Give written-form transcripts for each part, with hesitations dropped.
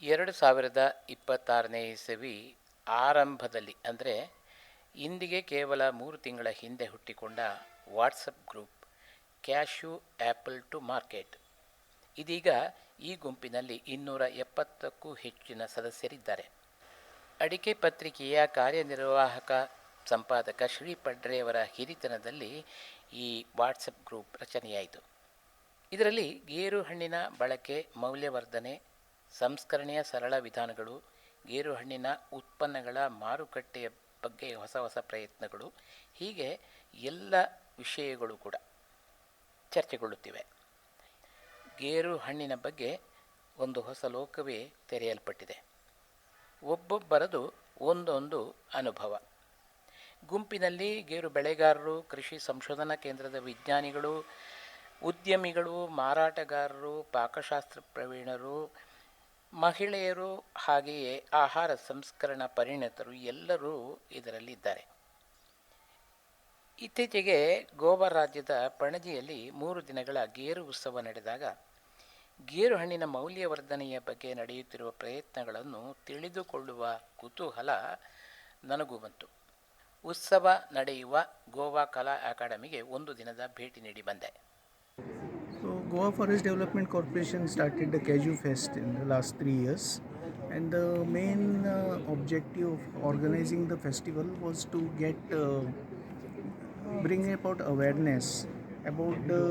2026ನೇ ಇಸವಿ ಆರಂಭದಲ್ಲಿ ಅಂದರೆ ಇಂದಿಗೆ ಕೇವಲ 3 ತಿಂಗಳ ಹಿಂದೆ ಹುಟ್ಟಿಕೊಂಡ WhatsApp group cashew apple to market. ಇದೀಗ ಈ ಗುಂಪಿನಲ್ಲಿ 270ಕ್ಕೂ ಹೆಚ್ಚಿನ ಸದಸ್ಯರಿದ್ದಾರೆ. ಅಡಿಕೆ ಪತ್ರಿಕೆಯ ಕಾರ್ಯನಿರ್ವಾಹಕ ಸಂಪಾದಕ ಶ್ರೀ ಪಡ್ರೆಯವರ ಹಿರಿತನದಲ್ಲಿ ಈ ವಾಟ್ಸಪ್ ಗ್ರೂಪ್ ರಚನೆಯಾಯಿತು. ಇದರಲ್ಲಿ ಗೇರು ಹಣ್ಣಿನ ಬಳಕೆ, ಮೌಲ್ಯವರ್ಧನೆ, ಸಂಸ್ಕರಣೆಯ ಸರಳ ವಿಧಾನಗಳು, ಗೇರು ಹಣ್ಣಿನ ಉತ್ಪನ್ನಗಳ ಮಾರುಕಟ್ಟೆಯ ಬಗ್ಗೆ ಹೊಸ ಹೊಸ ಪ್ರಯತ್ನಗಳು, ಹೀಗೆ ಎಲ್ಲ ವಿಷಯಗಳು ಕೂಡ ಚರ್ಚೆಗೊಳ್ಳುತ್ತಿವೆ. ಗೇರು ಹಣ್ಣಿನ ಬಗ್ಗೆ ಒಂದು ಹೊಸ ಲೋಕವೇ ತೆರೆಯಲ್ಪಟ್ಟಿದೆ. ಒಬ್ಬೊಬ್ಬರದು ಒಂದೊಂದು ಅನುಭವ. ಗುಂಪಿನಲ್ಲಿ ಗೇರು ಬೆಳೆಗಾರರು, ಕೃಷಿ ಸಂಶೋಧನಾ ಕೇಂದ್ರದ ವಿಜ್ಞಾನಿಗಳು, ಉದ್ಯಮಿಗಳು, ಮಾರಾಟಗಾರರು, ಪಾಕಶಾಸ್ತ್ರ ಪ್ರವೀಣರು, ಮಹಿಳೆಯರು, ಹಾಗೆಯೇ ಆಹಾರ ಸಂಸ್ಕರಣಾ ಪರಿಣಿತರು ಎಲ್ಲರೂ ಇದರಲ್ಲಿದ್ದಾರೆ. ಇತ್ತೀಚೆಗೆ ಗೋವಾ ರಾಜ್ಯದ ಪಣಜಿಯಲ್ಲಿ 3 ದಿನಗಳ ಗೇರು ಉತ್ಸವ ನಡೆದಾಗ ಗೇರು ಹಣ್ಣಿನ ಮೌಲ್ಯವರ್ಧನೆಯ ಬಗ್ಗೆ ನಡೆಯುತ್ತಿರುವ ಪ್ರಯತ್ನಗಳನ್ನು ತಿಳಿದುಕೊಳ್ಳುವ ಕುತೂಹಲ ನನಗೂ ಬಂತು. ಉತ್ಸವ ನಡೆಯುವ ಗೋವಾ ಕಲಾ ಅಕಾಡೆಮಿಗೆ 1 ದಿನದ ಭೇಟಿ ನೀಡಿ ಬಂದೆ. So Goa Forest Development Corporation started the Cashew Fest in the last 3 years, and the main objective of organizing the festival was to bring about awareness about the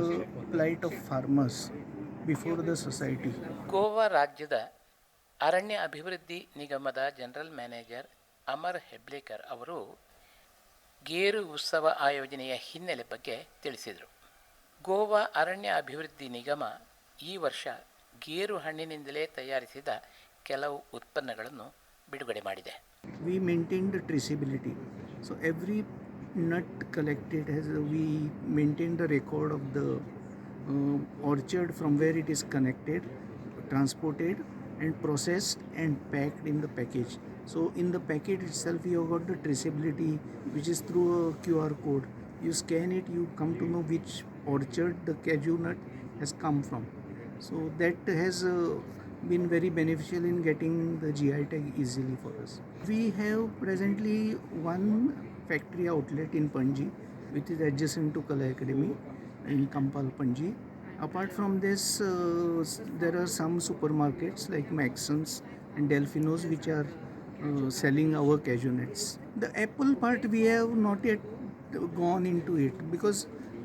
plight of farmers before the society. Goa ರಾಜ್ಯದ ಅರಣ್ಯ ಅಭಿವೃದ್ಧಿ ನಿಗಮದ general manager Amar Hebbalkar ಅವರು ಗೇರು ಉತ್ಸವ ಆಯೋಜನೆಯ ಹಿನ್ನೆಲೆ ಬಗ್ಗೆ ತಿಳಿಸಿದರು. ಗೋವಾ ಅರಣ್ಯ ಅಭಿವೃದ್ಧಿ ನಿಗಮ ಈ ವರ್ಷ ಗೇರು ಹಣ್ಣಿನಿಂದಲೇ ತಯಾರಿಸಿದ ಕೆಲವು ಉತ್ಪನ್ನಗಳನ್ನು ಬಿಡುಗಡೆ ಮಾಡಿದೆ. We maintained the traceability. So every nut collected we maintained the record of the orchard from where it is connected, transported and processed and packed in the package. So in the packet itself you have got the traceability, which is through a QR code. You scan it, you come to know which orchard the cashew nut has come from. So that has been very beneficial in getting the GI tag easily for us. We have presently one factory outlet in Panji, which is adjacent to Kala Academy in Kampal, Panji. Apart from this, there are some supermarkets like Maxons and Delfinos which are selling our cashew nuts. The apple part we have not yet gone into it because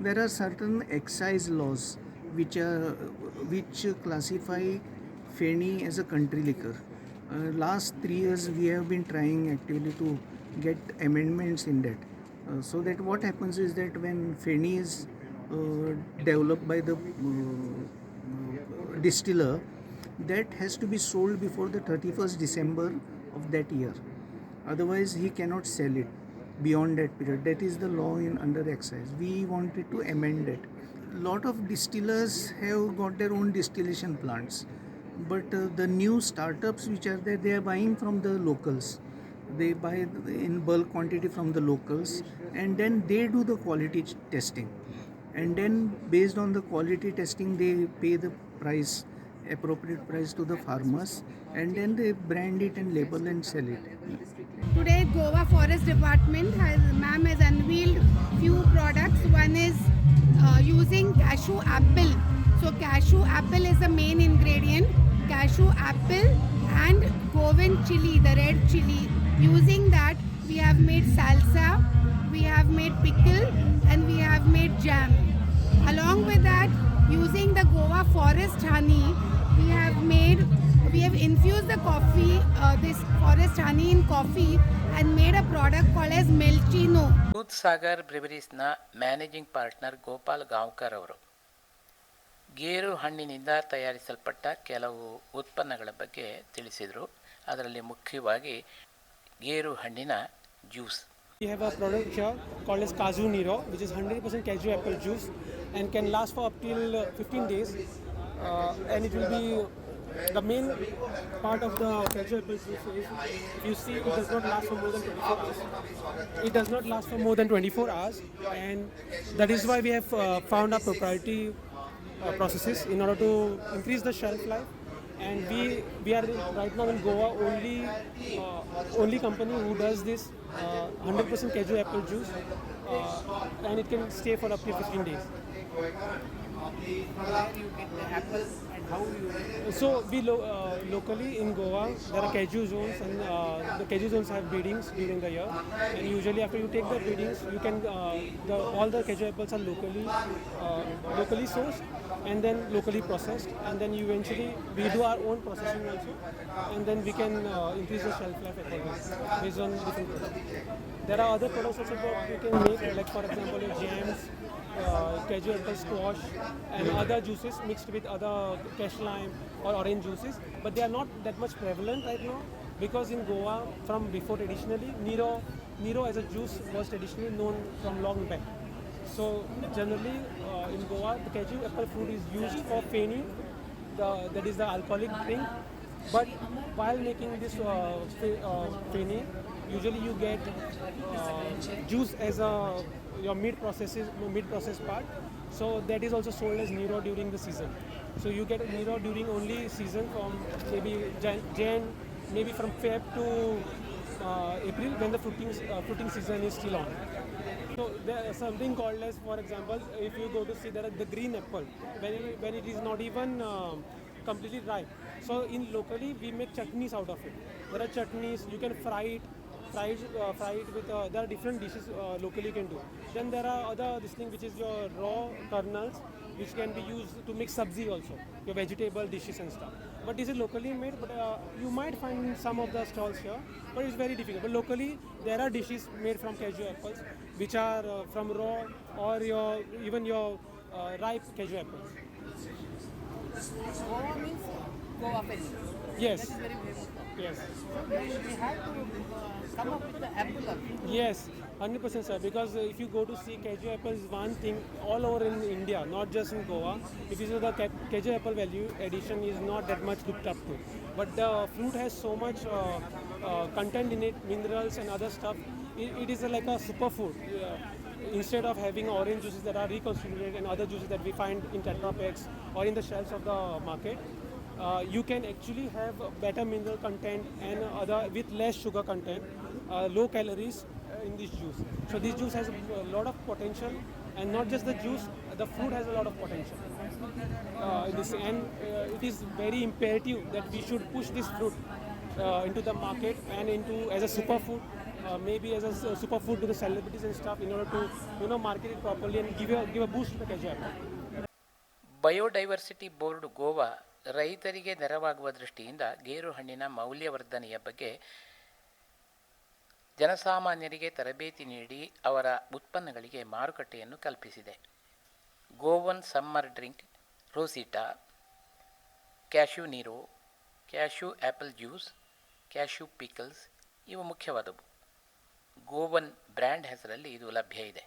there are certain excise laws which classify Feni as a country liquor. Last 3 years we have been trying actively to get amendments in that, so that what happens is that when Feni is developed by the distiller, that has to be sold before the 31st December of that year. Otherwise he cannot sell it beyond that period. That is the law under excise. We wanted to amend it. Lot of distillers have got their own distillation plants, but the new startups which are there, they are buying from the locals. They buy in bulk quantity from the locals, and then they do the quality testing, and then based on the quality testing they pay the price, appropriate price to the farmers, and then they brand it and label and sell it. Today Goa Forest Department has unveiled few products. One is using cashew apple. So cashew apple is the main ingredient. Cashew apple and Goan chili, the red chili. Using that we have made salsa, we have made pickle, and we have made jam. Along with that, using the Goa Forest honey, we have infused the coffee, this forest honey in coffee, and made a product called as Melchino. Doodh Sagar ಬ್ರಿವರೀಸ್ನ managing partner Gopal Gaonkar ಅವರು ಗೇರು ಹಣ್ಣಿನಿಂದ ತಯಾರಿಸಲ್ಪಟ್ಟ ಕೆಲವು ಉತ್ಪನ್ನಗಳ ಬಗ್ಗೆ ತಿಳಿಸಿದರು. ಅದರಲ್ಲಿ ಮುಖ್ಯವಾಗಿ ಗೇರು ಹಣ್ಣಿನ juice. We have a product here called as Cashew Nero, which is 100% cashew apple juice and can last for up till 15 days. And it will be the main part of the cashew apple juice is, if you see, it does not last for more than 24 hours. It does not last for more than 24 hours, and that is why we have found our proprietary processes in order to increase the shelf life and we are right now in Goa only company who does this 100% Keju apple juice, and it can stay for up to 15 days. Where you get the apple and how you So we locally in Goa there are Keju zones, and the Keju zones have breedings during the year, and usually after you take the breedings you can all the Keju apples are locally sourced and then locally processed, and then eventually we do our own processing also, and then we can increase the shelf life accordingly based on different products. There are other products also that we can make, like for example your jams, Keju apple squash, and other juices mixed with other cash lime or orange juices, but they are not that much prevalent right now because in Goa from before traditionally Nero as a juice was traditionally known from long back. So generally in Goa the Keju apple fruit is used for feni, that is the alcoholic drink, but while making this feni usually you get juice as your mid process part, so that is also sold as Nero during the season. So you get Nero during only season from maybe Jan, maybe from Feb to April when the fruiting season is still on. So there is something called as, for example, if you go to see there the green apple when it is not even completely ripe. So in locally we make chutneys out of it. There are chutneys, you can fry it with there are different dishes locally you can do. Then there are other this thing which is your raw kernels which can be used to make sabzi also, your vegetable dishes and stuff. But this is locally made, but you might find in some of the stalls here, but it's very difficult. But locally there are dishes made from Keju apples which are from raw or even your ripe Keju apples. Goa means Goa Fest. Yes. That is very famous. Yes. We have to come up with the apple of it. Yes, 100% sir, because if you go to see Keju apple is one thing all over in India, not just in Goa. If you see the Keju apple value addition is not that much looked up to, but the fruit has so much content in it, minerals and other stuff. It is like a superfood. Instead of having orange juices that are reconstituted and other juices that we find in Tetra Paks or in the shelves of the market, you can actually have better mineral content and other with less sugar content, low calories in this juice. So this juice has a lot of potential, and not just the juice, the fruit has a lot of potential. It is very imperative that we should push this fruit into the market and into as a superfood, maybe as a superfood to the celebrities and stuff in order to market it properly and give a boost to the Keju apple. Biodiversity board Goa ರೈತರಿಗೆ ನೆರವಾಗುವ ದೃಷ್ಟಿಯಿಂದ ಗೇರು ಹಣ್ಣಿನ ಮೌಲ್ಯವರ್ಧನೆಯ ಬಗ್ಗೆ ಜನಸಾಮಾನ್ಯರಿಗೆ ತರಬೇತಿ ನೀಡಿ ಅವರ ಉತ್ಪನ್ನಗಳಿಗೆ ಮಾರುಕಟ್ಟೆಯನ್ನು ಕಲ್ಪಿಸಿದೆ. Goan summer drink, Rosita, cashew Nero, cashew apple juice, cashew pickles ಇವು ಮುಖ್ಯವಾದವು. ಗೋವನ್ ಬ್ರ್ಯಾಂಡ್ ಹೆಸರಲ್ಲಿ ಇದು ಲಭ್ಯ ಇದೆ.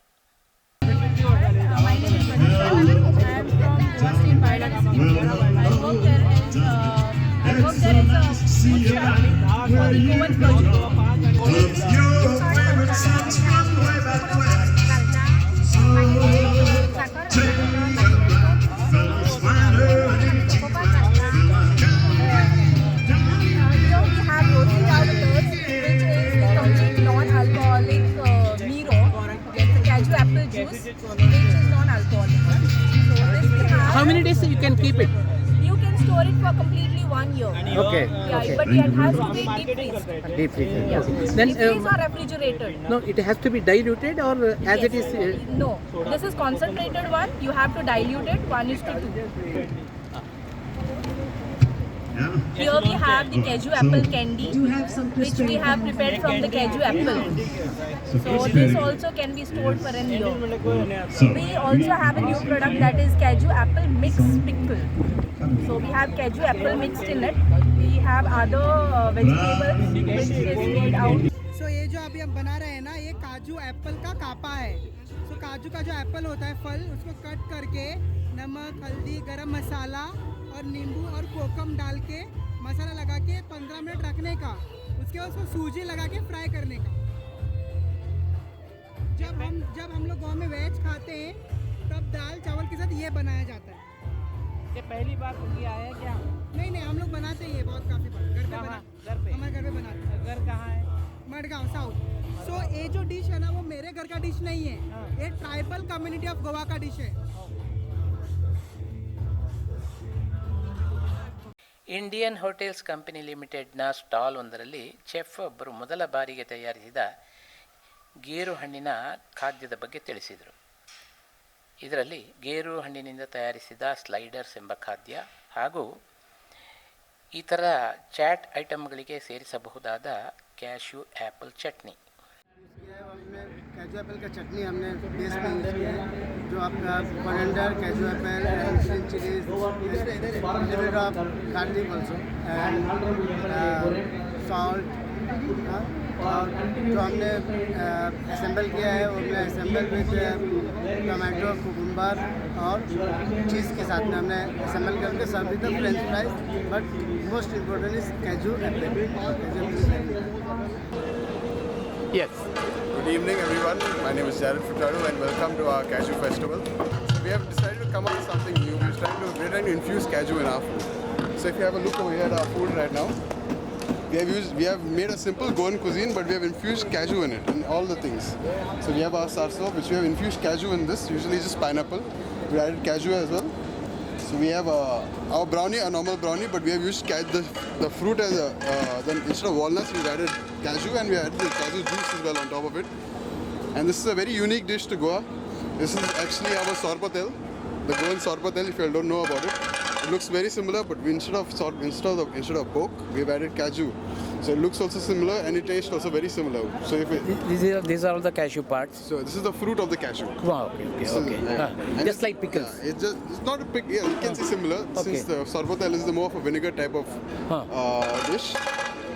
My name is Manisha. I am from Goa State Biodiversity Board. I work there as a food staff for the Goan project. Here we have Rosita Waters, which is the complete non-alcoholic Nero. It's a Keju apple juice, which is non-alcoholic. So this we have. How many days you can keep it? You can store it for completely 1 year. Okay. Yeah, Okay. but it has to be deep freezed. Deep freezer. Yeah. Okay. Then Deep freezed or refrigerated. no, it has to be diluted or as Yes. it is. No, this is concentrated one. You have to dilute it 1:2. Here we have the Keju apple candy, which we have prepared from the Keju apple. So this also can be stored for an year. We also have a new product that is Keju apple mixed pickle. So we have Keju apple mixed in it. We have other vegetables which is made out. सो ये जो अभी हम बना रहे हैं ना, ये काजू एप्पल का कापा है. सो काजू का जो एप्पल होता है फल, उसको कट करके नमक, हल्दी, गरम मसाला और नींबू और कोकम डाल के मसाला लगा के 15 मिनट रखने का. उसके बाद उसको सूजी लगा के फ्राई करने का. जब हम लोग गाँव में वेज खाते हैं तब दाल चावल के साथ ये बनाया जाता है. ये पहली बार किया है क्या? नहीं हम लोग बना हमारे घर पे बनाते हैं। घर कहाँ है? मडगांव साउथ। सो ये जो डिश है ना वो मेरे घर का डिश नहीं है, ये ट्राइबल कम्युनिटी ऑफ गोवा का डिश है। ಇಂಡಿಯನ್ ಹೋಟೆಲ್ಸ್ ಕಂಪನಿ ಲಿಮಿಟೆಡ್ನ ಸ್ಟಾಲ್ ಒಂದರಲ್ಲಿ ಚೆಫ್ ಒಬ್ಬರು ಮೊದಲ ಬಾರಿಗೆ ತಯಾರಿಸಿದ ಗೇರು ಹಣ್ಣಿನ ಖಾದ್ಯದ ಬಗ್ಗೆ ತಿಳಿಸಿದರು. ಇದರಲ್ಲಿ ಗೇರು ಹಣ್ಣಿನಿಂದ ತಯಾರಿಸಿದ ಸ್ಲೈಡರ್ಸ್ ಎಂಬ ಖಾದ್ಯ ಹಾಗೂ ಇತರ ಚಾಟ್ ಐಟಮ್ಗಳಿಗೆ ಸೇರಿಸಬಹುದಾದ ಕ್ಯಾಶ್ಯೂ ಆ್ಯಪಲ್ ಚಟ್ನಿ. कैजू एप्पल का चटनी हमने बेस में यूज़ किया है, जो आपका कोरिएंडर, कैजू apple and green chillies, little of garlic also and salt, और जो हमने असेंबल किया है वो हमने असेंबल विद टमाटो, कुकुम्बर और चीज़ के साथ में हमने असेंबल करके serve with French fries, but most important is कैजू apple. Yes. Good evening everyone, my name is Jared Furtado and welcome to our Cashew Festival. So we have decided to come up with something new. We're trying to infuse cashew in our food. So if you have a look over here at our food right now, we have made a simple Goan cuisine, but we have infused cashew in it, in all the things. So we have our sarso, which we have infused cashew in this, usually just pineapple. We added cashew as well. So we have our brownie, a normal brownie, but we have used the fruit as then instead of walnuts, we've added cashew and we added the cashew juice as well on top of it. And this is a very unique dish to Goa. This is actually our sorpatel, the Goan sorpatel. If you all don't know about it, it looks very similar, but we, instead of pork, we've added cashew. So it looks also similar and it tastes also very similar. So if it, These are all the cashew parts. so this is the fruit of the cashew. Wow, okay. And Just like pickles. Yeah, it's not a pick. Yeah, you can say similar. Since the sorpatel is the more of a vinegar type of dish.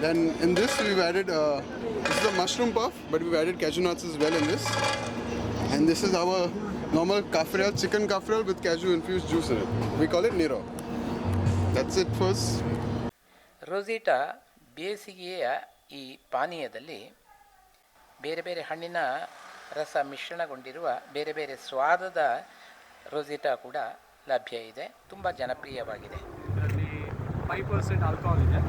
Then in this we've added this is a mushroom puff, but we've added cashew nuts as well in this. And this is our normal kafrial, chicken kafrial with cashew infused juice in it. We call it Nero. That's it first. ರೋಸಿಟಾ ಬೇಸಿಗೆಯ ಈ ಪಾನೀಯದಲ್ಲಿ ಬೇರೆ ಬೇರೆ ಹಣ್ಣಿನ ರಸ ಮಿಶ್ರಣಗೊಂಡಿರುವ ಬೇರೆ ಬೇರೆ ಸ್ವಾದದ ರೋಸಿಟಾ ಕೂಡ ಲಭ್ಯ ಇದೆ, ತುಂಬ ಜನಪ್ರಿಯವಾಗಿದೆ. ಇದರಲ್ಲಿ 5% ಆಲ್ಕೋಹಾಲ್ ಇದೆ.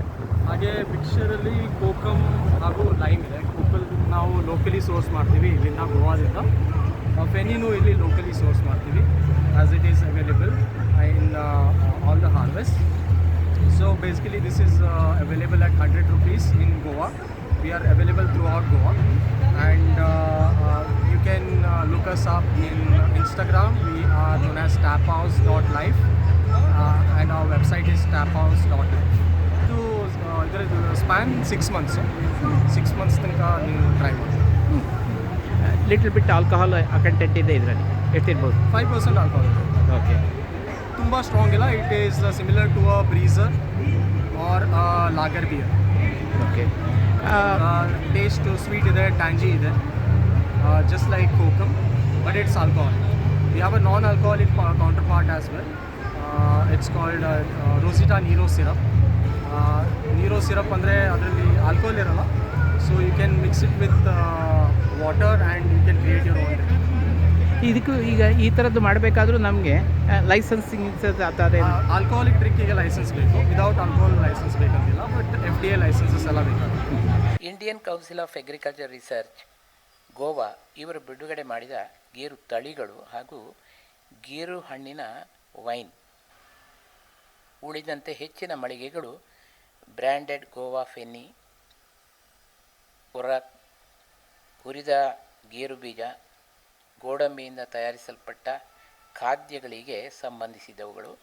ಹಾಗೆ ಮಿಕ್ಸ್ಚರಲ್ಲಿ ಕೋಕಮ್ ಹಾಗೂ ಲೈಮ್ ಇದೆ. ಕೋಕಲ್ ನಾವು ಲೋಕಲಿ ಸೋರ್ಸ್ ಮಾಡ್ತೀವಿ ಇಲ್ಲಿಂದ ಗೋವಾದಿಂದ. ಫೆನಿನೂ ಇಲ್ಲಿ ಲೋಕಲಿ ಸೋರ್ಸ್ ಮಾಡ್ತೀವಿ as it is available in all the harvest. So basically this is available at 100 rupees in Goa. We are available throughout Goa and you can look us up in Instagram. We are known as taphouse.life and our website is taphouse.life. ಇದರ span 6 months. 6 months ತನಕ ನೀವು try ಮಾಡಿ. Little bit alcohol content ಇದೆ ಇದರಲ್ಲಿ, ಎಷ್ಟಿರ್ಬೋದು? 5% alcohol ಇದೆ. Okay, ತುಂಬ strong ಇಲ್ಲ. It is similar to a breezer or lager beer. Okay. Taste sweet ಇದೆ, ಟ್ಯಾಂಜಿ ಇದೆ, just like kokum, but it's alcohol. We have a non alcoholic counterpart as well. It's called Rosita Nero syrup. Nero syrup ಅಂದರೆ ಅದರಲ್ಲಿ alcohol ಇರೋಲ್ಲ, so you can mix it with water and you can create your own. ಇದಕ್ಕೂ ಈಗ ಈ ಥರದ್ದು ಮಾಡಬೇಕಾದ್ರೂ ನಮಗೆ licensing ಅದೇ alcoholic ಡ್ರಿಂಕಿಗೆ ಲೈಸೆನ್ಸ್ ಬೇಕು, ವಿದೌಟ್ ಆಲ್ಕೋಹಾಲ್ ಲೈಸೆನ್ಸ್ ಬೇಕಂತಿಲ್ಲ, ಬಟ್ FDA ಲೈಸೆನ್ಸಸ್ ಎಲ್ಲ ಬೇಕು. Indian Council of Agriculture Research Goa ಇವರು ಬಿಡುಗಡೆ ಮಾಡಿದ ಗೇರು ತಳಿಗಳು ಹಾಗೂ ಗೇರು ಹಣ್ಣಿನ ವೈನ್ ಉಳಿದಂತೆ ಹೆಚ್ಚಿನ ಮಳಿಗೆಗಳು ಬ್ರ್ಯಾಂಡೆಡ್ ಗೋವಾ ಫೆನ್ನಿ, ಹುರಿದ ಗೇರು ಬೀಜ, ಗೋಡಂಬಿಯಿಂದ ತಯಾರಿಸಲ್ಪಟ್ಟ ಖಾದ್ಯಗಳಿಗೆ ಸಂಬಂಧಿಸಿದವುಗಳು.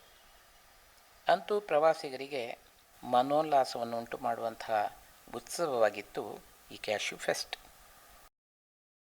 ಅಂತೂ ಪ್ರವಾಸಿಗರಿಗೆ ಮನೋಲ್ಲಾಸವನ್ನುಂಟು ಮಾಡುವಂತಹ ಉತ್ಸವವಾಗಿತ್ತು ಈ ಕ್ಯಾಶ್ಯೂ ಫೆಸ್ಟ್.